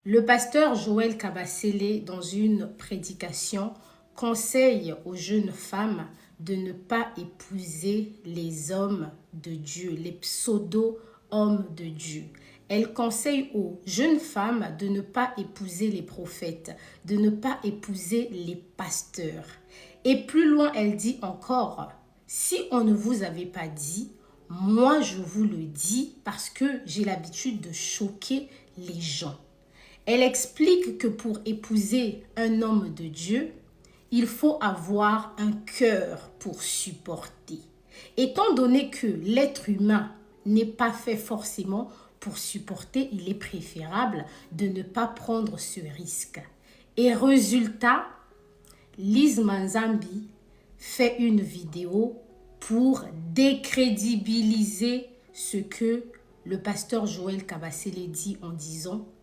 Le pasteur Joël Kabasele, dans une prédication, conseille aux jeunes femmes de ne pas épouser les hommes de Dieu, les pseudo-hommes de Dieu. Elle conseille aux jeunes femmes de ne pas épouser les prophètes, de ne pas épouser les pasteurs. Et plus loin, elle dit encore, si on ne vous avait pas dit, moi je vous le dis parce que j'ai l'habitude de choquer les gens. Elle explique que pour épouser un homme de Dieu, il faut avoir un cœur pour supporter. Étant donné que l'être humain n'est pas fait forcément pour supporter, il est préférable de ne pas prendre ce risque. Et résultat, Lise Manzambi fait une vidéo pour décrédibiliser ce que le pasteur Joël Kabasele dit en disant «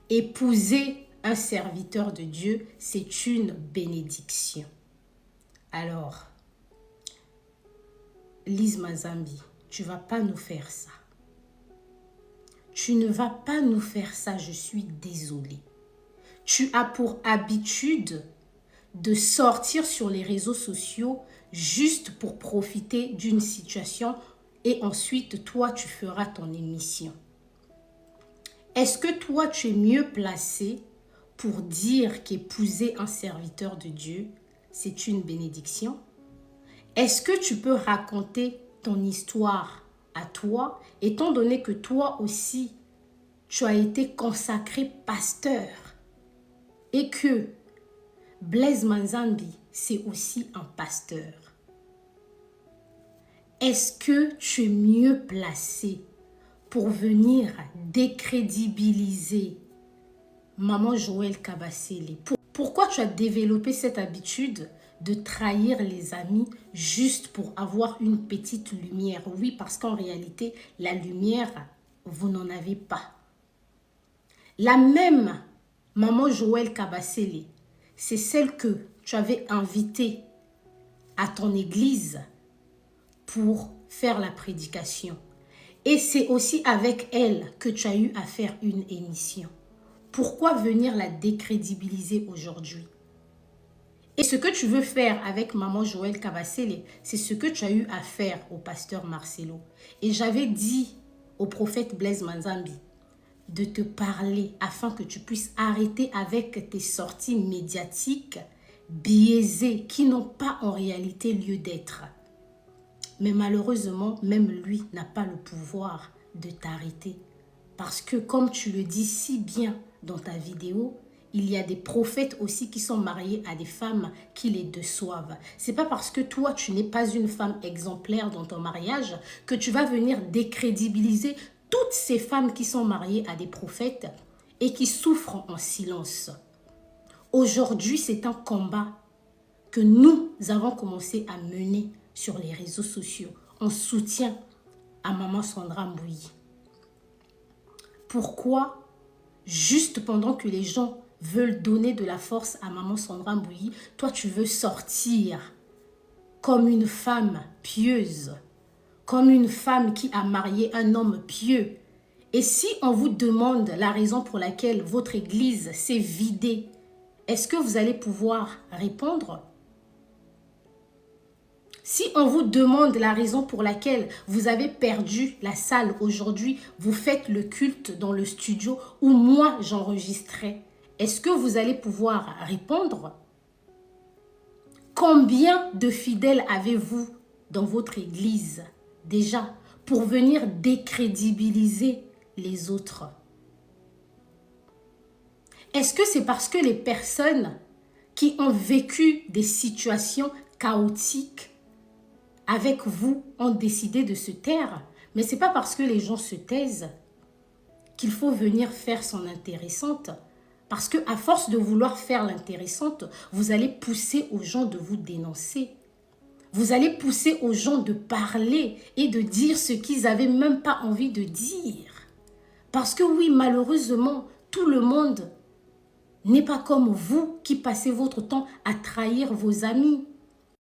Épouser un serviteur de Dieu, c'est une bénédiction. » Alors, Lise Manzambi, tu ne vas pas nous faire ça. Tu ne vas pas nous faire ça, je suis désolée. Tu as pour habitude de sortir sur les réseaux sociaux juste pour profiter d'une situation et ensuite, toi, tu feras ton émission. Est-ce que toi, tu es mieux placé pour dire qu'épouser un serviteur de Dieu, c'est une bénédiction? Est-ce que tu peux raconter ton histoire à toi, étant donné que toi aussi, tu as été consacré pasteur et que Blaise Manzambi, c'est aussi un pasteur? Est-ce que tu es mieux placé pour venir décrédibiliser Maman Joël Kabasele? Pourquoi tu as développé cette habitude de trahir les amis juste pour avoir une petite lumière? Oui, parce qu'en réalité, la lumière, vous n'en avez pas. La même Maman Joël Kabasele, c'est celle que tu avais invitée à ton église pour faire la prédication. Et c'est aussi avec elle que tu as eu à faire une émission. Pourquoi venir la décrédibiliser aujourd'hui? Et ce que tu veux faire avec Maman Joël Kabasele, c'est ce que tu as eu à faire au pasteur Marcelo. Et j'avais dit au prophète Blaise Manzambi de te parler afin que tu puisses arrêter avec tes sorties médiatiques biaisées qui n'ont pas en réalité lieu d'être. Mais malheureusement, même lui n'a pas le pouvoir de t'arrêter. Parce que comme tu le dis si bien dans ta vidéo, il y a des prophètes aussi qui sont mariés à des femmes qui les déçoivent. C'est pas parce que toi, tu n'es pas une femme exemplaire dans ton mariage que tu vas venir décrédibiliser toutes ces femmes qui sont mariées à des prophètes et qui souffrent en silence. Aujourd'hui, c'est un combat que nous avons commencé à mener sur les réseaux sociaux en soutien à Maman Sandra Mbouyi. Pourquoi, juste pendant que les gens veulent donner de la force à Maman Sandra Mbouyi, toi tu veux sortir comme une femme pieuse, comme une femme qui a marié un homme pieux? Et si on vous demande la raison pour laquelle votre église s'est vidée, est-ce que vous allez pouvoir répondre? Si on vous demande la raison pour laquelle vous avez perdu la salle aujourd'hui, vous faites le culte dans le studio où moi j'enregistrais, est-ce que vous allez pouvoir répondre? Combien de fidèles avez-vous dans votre église déjà pour venir décrédibiliser les autres? Est-ce que c'est parce que les personnes qui ont vécu des situations chaotiques avec vous ont décidé de se taire? Mais ce n'est pas parce que les gens se taisent qu'il faut venir faire son intéressante. Parce qu'à force de vouloir faire l'intéressante, vous allez pousser aux gens de vous dénoncer. Vous allez pousser aux gens de parler et de dire ce qu'ils n'avaient même pas envie de dire. Parce que oui, malheureusement, tout le monde n'est pas comme vous qui passez votre temps à trahir vos amis.